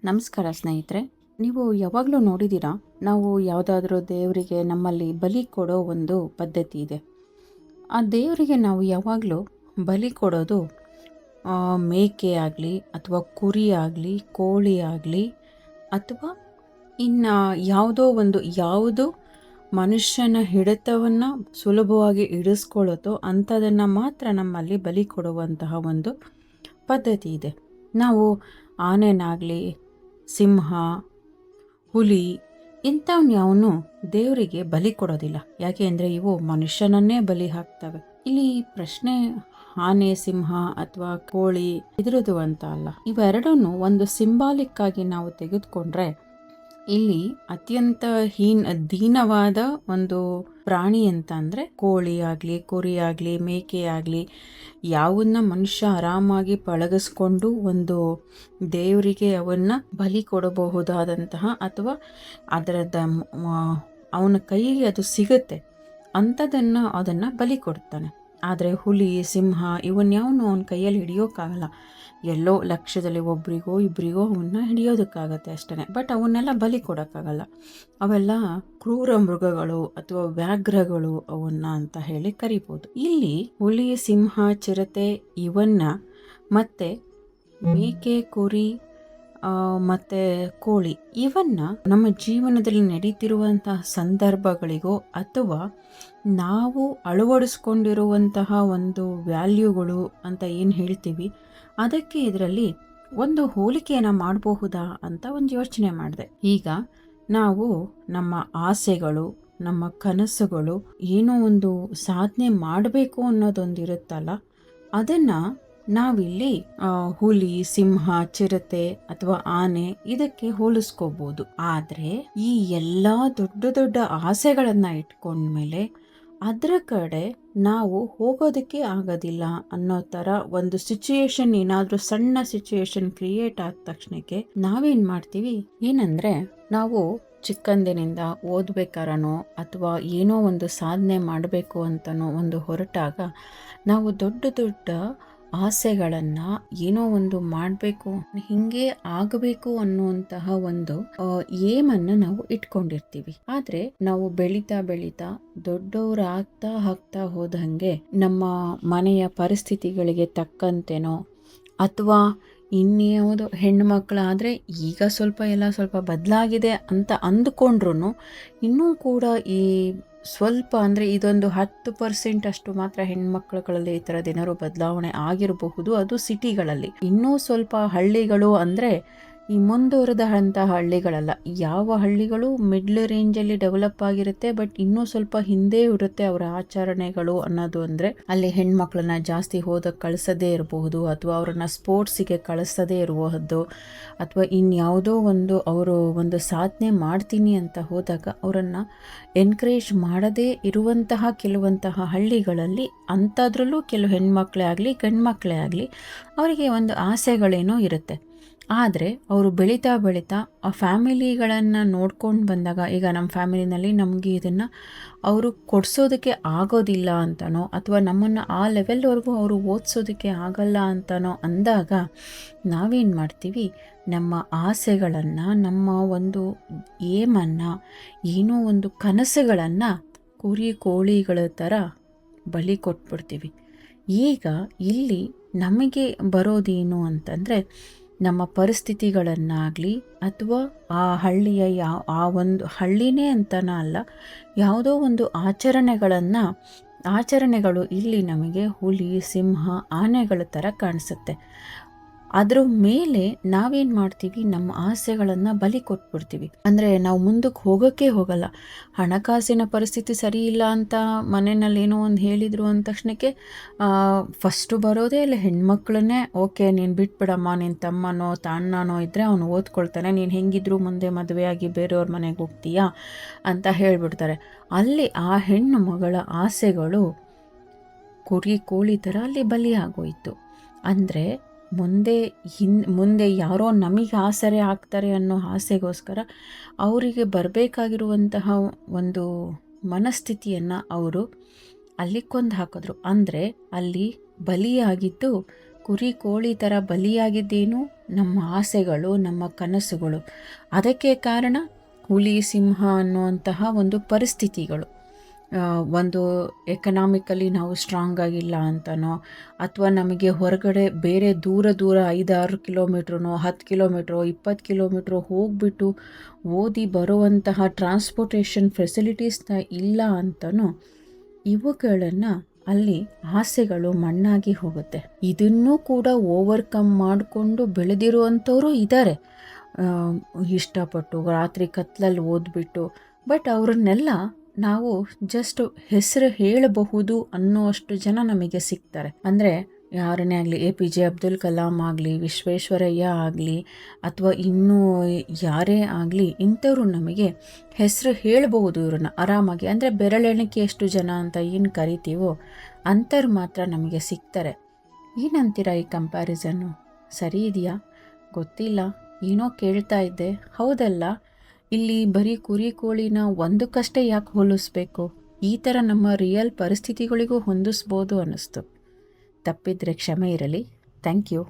ನಮಸ್ಕಾರ ಸ್ನೇಹಿತರೆ. ನೀವು ಯಾವಾಗಲೂ ನೋಡಿದ್ದೀರಾ, ನಾವು ಯಾವುದಾದ್ರೂ ದೇವರಿಗೆ ನಮ್ಮಲ್ಲಿ ಬಲಿ ಕೊಡೋ ಒಂದು ಪದ್ಧತಿ ಇದೆ. ಆ ದೇವರಿಗೆ ನಾವು ಯಾವಾಗಲೂ ಬಲಿ ಕೊಡೋದು ಮೇಕೆ ಆಗಲಿ ಅಥವಾ ಕುರಿ ಆಗಲಿ ಕೋಳಿ ಆಗಲಿ ಅಥವಾ ಇನ್ನು ಯಾವುದು ಮನುಷ್ಯನ ಹಿಡಿತವನ್ನು ಸುಲಭವಾಗಿ ಇಡಿಸ್ಕೊಳ್ಳುತ್ತೋ ಅಂಥದನ್ನು ಮಾತ್ರ ನಮ್ಮಲ್ಲಿ ಬಲಿ ಕೊಡುವಂತಹ ಒಂದು ಪದ್ಧತಿ ಇದೆ. ನಾವು ಆನೆನಾಗಲಿ ಸಿಂಹ ಹುಲಿ ಇಂಥವ್ನ್ಯಾವನು ದೇವರಿಗೆ ಬಲಿ ಕೊಡೋದಿಲ್ಲ. ಯಾಕೆ ಅಂದರೆ ಇವು ಮನುಷ್ಯನನ್ನೇ ಬಲಿ ಹಾಕ್ತವೆ. ಇಲ್ಲಿ ಪ್ರಶ್ನೆ ಆನೆ ಸಿಂಹ ಅಥವಾ ಕೋಳಿ ಇದ್ರದ್ದು ಅಂತ ಅಲ್ಲ. ಇವೆರಡನ್ನು ಒಂದು ಸಿಂಬಾಲಿಕ್ ಆಗಿ ನಾವು ತೆಗೆದುಕೊಂಡ್ರೆ ಇಲ್ಲಿ ಅತ್ಯಂತ ದೀನವಾದ ಒಂದು ಪ್ರಾಣಿ ಅಂತ ಅಂದರೆ ಕೋಳಿ ಆಗಲಿ ಕುರಿ ಆಗಲಿ ಮೇಕೆ ಆಗಲಿ ಯಾವನ್ನ ಮನುಷ್ಯ ಆರಾಮಾಗಿ ಪಳಗಿಸ್ಕೊಂಡು ಒಂದು ದೇವರಿಗೆ ಅವನ್ನ ಬಲಿ ಕೊಡಬಹುದಾದಂತಹ ಅಥವಾ ಅವನ ಕೈಗೆ ಅದು ಸಿಗುತ್ತೆ ಅದನ್ನು ಬಲಿ ಕೊಡ್ತಾನೆ. ಆದರೆ ಹುಲಿ ಸಿಂಹ ಇವನ್ಯಾವನು ಅವನ ಕೈಯಲ್ಲಿ ಹಿಡಿಯೋಕ್ಕಾಗಲ್ಲ. ಎಲ್ಲೋ ಲಕ್ಷದಲ್ಲಿ ಒಬ್ರಿಗೋ ಇಬ್ಬರಿಗೋ ಅವನ್ನ ಹಿಡಿಯೋದಕ್ಕಾಗತ್ತೆ ಅಷ್ಟೇ. ಬಟ್ ಅವನ್ನೆಲ್ಲ ಬಲಿ ಕೊಡೋಕ್ಕಾಗಲ್ಲ. ಅವೆಲ್ಲ ಕ್ರೂರ ಮೃಗಗಳು ಅಥವಾ ವ್ಯಾಘ್ರಗಳು ಅವನ್ನ ಅಂತ ಹೇಳಿ ಕರಿಬೋದು. ಇಲ್ಲಿ ಹುಲಿ ಸಿಂಹ ಚಿರತೆ ಇವನ್ನ ಮತ್ತೆ ಮೇಕೆ ಕುರಿ ಮತ್ತು ಕೋಳಿ ಇವನ್ನ ನಮ್ಮ ಜೀವನದಲ್ಲಿ ನಡೀತಿರುವಂತಹ ಸಂದರ್ಭಗಳಿಗೋ ಅಥವಾ ನಾವು ಅಳವಡಿಸ್ಕೊಂಡಿರುವಂತಹ ಒಂದು ವ್ಯಾಲ್ಯೂಗಳು ಅಂತ ಏನು ಹೇಳ್ತೀವಿ ಅದಕ್ಕೆ ಇದರಲ್ಲಿ ಒಂದು ಹೋಲಿಕೆಯನ್ನು ಮಾಡಬಹುದಾ ಅಂತ ಒಂದು ಯೋಚನೆ ಮಾಡಿದೆ. ಈಗ ನಾವು ನಮ್ಮ ಆಸೆಗಳು ನಮ್ಮ ಕನಸುಗಳು ಏನೋ ಒಂದು ಸಾಧನೆ ಮಾಡಬೇಕು ಅನ್ನೋದೊಂದು ಇರುತ್ತಲ್ಲ, ಅದನ್ನು ನಾವಿಲ್ಲಿ ಹುಲಿ ಸಿಂಹ ಚಿರತೆ ಅಥವಾ ಆನೆ ಇದಕ್ಕೆ ಹೋಲಿಸ್ಕೋಬಹುದು. ಆದರೆ ಈ ಎಲ್ಲ ದೊಡ್ಡ ದೊಡ್ಡ ಆಸೆಗಳನ್ನ ಇಟ್ಕೊಂಡ್ಮೇಲೆ ಅದರ ಕಡೆ ನಾವು ಹೋಗೋದಕ್ಕೆ ಆಗೋದಿಲ್ಲ ಅನ್ನೋ ಥರ ಒಂದು ಸಿಚುಯೇಷನ್, ಏನಾದರೂ ಸಣ್ಣ ಸಿಚುಯೇಷನ್ ಕ್ರಿಯೇಟ್ ಆದ ತಕ್ಷಣಕ್ಕೆ ನಾವೇನು ಮಾಡ್ತೀವಿ ಏನಂದರೆ, ನಾವು ಚಿಕ್ಕಂದಿನಿಂದ ಓದಬೇಕಾರನೋ ಅಥವಾ ಏನೋ ಒಂದು ಸಾಧನೆ ಮಾಡಬೇಕು ಅಂತನೋ ಒಂದು ಹೊರಟಾಗ ನಾವು ದೊಡ್ಡ ದೊಡ್ಡ ಆಸೆಗಳನ್ನು ಏನೋ ಒಂದು ಮಾಡಬೇಕು ಹಿಂಗೆ ಆಗಬೇಕು ಅನ್ನುವಂತಹ ಒಂದು ಏಮನ್ನು ನಾವು ಇಟ್ಕೊಂಡಿರ್ತೀವಿ. ಆದರೆ ನಾವು ಬೆಳೀತಾ ಬೆಳೀತಾ ದೊಡ್ಡವರಾಗ್ತಾ ಹೋದಂಗೆ ನಮ್ಮ ಮನೆಯ ಪರಿಸ್ಥಿತಿಗಳಿಗೆ ತಕ್ಕಂತೆನೋ ಅಥವಾ ಇನ್ಯಾವುದು ಹೆಣ್ಣು ಮಕ್ಕಳಾದರೆ ಈಗ ಸ್ವಲ್ಪ ಬದಲಾಗಿದೆ ಅಂತ ಅಂದ್ಕೊಂಡ್ರು ಇನ್ನೂ ಕೂಡ ಈ ಸ್ವಲ್ಪ ಅಂದರೆ ಇದೊಂದು 10% ಅಷ್ಟು ಮಾತ್ರ ಹೆಣ್ಮಕ್ಳುಗಳಲ್ಲಿ ಈ ಥರದ ಏನಾದ್ರು ಬದಲಾವಣೆ ಆಗಿರಬಹುದು. ಅದು ಸಿಟಿಗಳಲ್ಲಿ. ಇನ್ನೂ ಸ್ವಲ್ಪ ಹಳ್ಳಿಗಳು ಅಂದರೆ ಈ ಮುಂದುವರೆದಂತಹ ಹಳ್ಳಿಗಳಲ್ಲ. ಯಾವ ಹಳ್ಳಿಗಳು ಮಿಡ್ಲ್ ರೇಂಜಲ್ಲಿ ಡೆವಲಪ್ ಆಗಿರುತ್ತೆ, ಬಟ್ ಇನ್ನೂ ಸ್ವಲ್ಪ ಹಿಂದೆ ಇರುತ್ತೆ ಅವರ ಆಚರಣೆಗಳು ಅನ್ನೋದು. ಅಂದರೆ ಅಲ್ಲಿ ಹೆಣ್ಮಕ್ಳನ್ನ ಜಾಸ್ತಿ ಕಳಿಸದೇ ಇರಬಹುದು ಅಥವಾ ಅವರನ್ನು ಸ್ಪೋರ್ಟ್ಸಿಗೆ ಕಳಿಸದೇ ಇರಬಹುದು ಅಥವಾ ಇನ್ಯಾವುದೋ ಅವರು ಒಂದು ಸಾಧನೆ ಮಾಡ್ತೀನಿ ಅಂತ ಹೋದಾಗ ಅವರನ್ನು ಎನ್ಕರೇಜ್ ಮಾಡದೇ ಇರುವಂತಹ ಕೆಲವಂತಹ ಹಳ್ಳಿಗಳಲ್ಲಿ ಅಂಥದ್ರಲ್ಲೂ ಕೆಲವು ಹೆಣ್ಮಕ್ಳೇ ಆಗಲಿ ಗಂಡು ಮಕ್ಕಳೇ ಆಗಲಿ ಅವರಿಗೆ ಒಂದು ಆಸೆಗಳೇನೋ ಇರುತ್ತೆ. ಆದರೆ ಅವರು ಬೆಳೀತಾ ಆ ಫ್ಯಾಮಿಲಿಗಳನ್ನು ನೋಡ್ಕೊಂಡು ಬಂದಾಗ, ಈಗ ನಮ್ಮ ಫ್ಯಾಮಿಲಿನಲ್ಲಿ ನಮಗೆ ಇದನ್ನು ಅವರು ಕೊಡಿಸೋದಕ್ಕೆ ಆಗೋದಿಲ್ಲ ಅಂತನೋ ಅಥವಾ ನಮ್ಮನ್ನು ಆ ಲೆವೆಲ್ವರೆಗೂ ಅವರು ಓದಿಸೋದಕ್ಕೆ ಆಗಲ್ಲ ಅಂತನೋ ಅಂದಾಗ ನಾವೇನು ಮಾಡ್ತೀವಿ, ನಮ್ಮ ಆಸೆಗಳನ್ನು ನಮ್ಮ ಒಂದು ಏಮನ್ನು ಏನೋ ಒಂದು ಕನಸುಗಳನ್ನು ಕುರಿ ಕೋಳಿಗಳ ಥರ ಬಲಿ ಕೊಟ್ಬಿಡ್ತೀವಿ. ಈಗ ಇಲ್ಲಿ ನಮಗೆ ಬರೋದೇನು ಅಂತಂದರೆ, ನಮ್ಮ ಪರಿಸ್ಥಿತಿಗಳನ್ನಾಗಲಿ ಅಥವಾ ಆ ಹಳ್ಳಿಯ ಆ ಒಂದು ಹಳ್ಳಿನೇ ಅಂತನ ಅಲ್ಲ, ಯಾವುದೋ ಒಂದು ಆಚರಣೆಗಳು ಇಲ್ಲಿ ನಮಗೆ ಹುಲಿ ಸಿಂಹ ಆನೆಗಳ ಥರ ಕಾಣಿಸುತ್ತೆ. ಅದ್ರ ಮೇಲೆ ನಾವೇನು ಮಾಡ್ತೀವಿ, ನಮ್ಮ ಆಸೆಗಳನ್ನು ಬಲಿ ಕೊಟ್ಬಿಡ್ತೀವಿ. ಅಂದರೆ ನಾವು ಮುಂದಕ್ಕೆ ಹೋಗೋಕ್ಕೆ ಹೋಗಲ್ಲ. ಹಣಕಾಸಿನ ಪರಿಸ್ಥಿತಿ ಸರಿ ಇಲ್ಲ ಅಂತ ಮನೆಯಲ್ಲಿ ಏನೋ ಒಂದು ಹೇಳಿದರು ಅಂದ ತಕ್ಷಣಕ್ಕೆ ಫಸ್ಟು ಬರೋದೇ ಇಲ್ಲ ಹೆಣ್ಮಕ್ಳನ್ನೇ. ಓಕೆ, ನೀನು ಬಿಟ್ಬಿಡಮ್ಮ, ನಿನ್ನ ತಮ್ಮನೋ ಅಣ್ಣನೋ ಇದ್ದರೆ ಅವನು ಓದ್ಕೊಳ್ತಾನೆ, ನೀನು ಹೆಂಗಿದ್ರು ಮುಂದೆ ಮದುವೆಯಾಗಿ ಬೇರೆಯವ್ರ ಮನೆಗೆ ಹೋಗ್ತೀಯಾ ಅಂತ ಹೇಳಿಬಿಡ್ತಾರೆ. ಅಲ್ಲಿ ಆ ಹೆಣ್ಣು ಮಗಳ ಆಸೆಗಳು ಕುರಿ ಕೋಳಿ ಥರ ಅಲ್ಲಿ ಬಲಿಯಾಗೋಯಿತು. ಅಂದರೆ ಮುಂದೆ ಯಾರೋ ನಮಗೆ ಆಸರೆ ಆಗ್ತಾರೆ ಅನ್ನೋ ಆಸೆಗೋಸ್ಕರ ಅವರಿಗೆ ಬರಬೇಕಾಗಿರುವಂತಹ ಒಂದು ಮನಸ್ಥಿತಿಯನ್ನು ಅವರು ಅಲ್ಲಿ ಕೊಂದು ಹಾಕಿದ್ರು. ಅಂದರೆ ಅಲ್ಲಿ ಬಲಿಯಾಗಿದ್ದು ಕುರಿ ಕೋಳಿ ಥರ ಬಲಿಯಾಗಿದ್ದೇನು ನಮ್ಮ ಆಸೆಗಳು, ನಮ್ಮ ಕನಸುಗಳು. ಅದಕ್ಕೆ ಕಾರಣ ಹುಲಿ ಸಿಂಹ ಅನ್ನುವಂತಹ ಒಂದು ಪರಿಸ್ಥಿತಿಗಳು. ಒಂದು ಎಕನಾಮಿಕಲಿ ನಾವು ಸ್ಟ್ರಾಂಗ್ ಆಗಿಲ್ಲ ಅಂತನೋ, ಅಥವಾ ನಮಗೆ ಹೊರಗಡೆ ಬೇರೆ ದೂರ 5-6 ಕಿಲೋಮೀಟ್ರನೋ 10 ಕಿಲೋಮೀಟ್ರೋ 20 ಕಿಲೋಮೀಟ್ರೋ ಹೋಗಿಬಿಟ್ಟು ಓದಿ ಬರುವಂತಹ ಟ್ರಾನ್ಸ್ಪೋರ್ಟೇಷನ್ ಫೆಸಿಲಿಟೀಸ್ನ ಇಲ್ಲ ಅಂತನೋ, ಇವುಗಳನ್ನು ಅಲ್ಲಿ ಆಸೆಗಳು ಮಣ್ಣಾಗಿ ಹೋಗುತ್ತೆ. ಇದನ್ನೂ ಕೂಡ ಓವರ್ಕಮ್ ಮಾಡಿಕೊಂಡು ಬೆಳೆದಿರುವಂಥವರು ಇದ್ದಾರೆ, ಇಷ್ಟಪಟ್ಟು ರಾತ್ರಿ ಕತ್ಲಲ್ಲಿ ಓದ್ಬಿಟ್ಟು. ಬಟ್ ಅವ್ರನ್ನೆಲ್ಲ ನಾವು ಜಸ್ಟ್ ಹೆಸರು ಹೇಳಬಹುದು ಅನ್ನುವಷ್ಟು ಜನ ನಮಗೆ ಸಿಗ್ತಾರೆ. ಅಂದರೆ ಯಾರನ್ನೇ ಆಗಲಿ, APJ ಅಬ್ದುಲ್ ಕಲಾಂ ಆಗಲಿ, ವಿಶ್ವೇಶ್ವರಯ್ಯ ಆಗಲಿ, ಅಥವಾ ಇನ್ನೂ ಯಾರೇ ಆಗಲಿ, ಇಂಥವ್ರು ನಮಗೆ ಹೆಸರು ಹೇಳಬಹುದು ಇವ್ರನ್ನ ಆರಾಮಾಗಿ. ಅಂದರೆ ಬೆರಳೆಣಿಕೆಯಷ್ಟು ಜನ ಅಂತ ಏನು ಕರಿತೀವೋ ಅಂಥವ್ರು ಮಾತ್ರ ನಮಗೆ ಸಿಗ್ತಾರೆ. ಏನಂತೀರ ಈ ಕಂಪ್ಯಾರಿಸನ್ನು? ಸರಿ ಇದೆಯಾ ಗೊತ್ತಿಲ್ಲ, ಏನೋ ಕೇಳ್ತಾ ಇದ್ದೆ. ಹೌದಲ್ಲ, ಇಲ್ಲಿ ಬರೀ ಕುರಿ ಕೋಳಿನ ಒಂದಕ್ಕಷ್ಟೇ ಯಾಕೆ ಹೋಲಿಸ್ಬೇಕು? ಈ ಥರ ನಮ್ಮ ರಿಯಲ್ ಪರಿಸ್ಥಿತಿಗಳಿಗೂ ಹೊಂದಿಸ್ಬೋದು ಅನ್ನಿಸ್ತು. ತಪ್ಪಿದ್ರೆ ಕ್ಷಮೆ ಇರಲಿ. Thank you.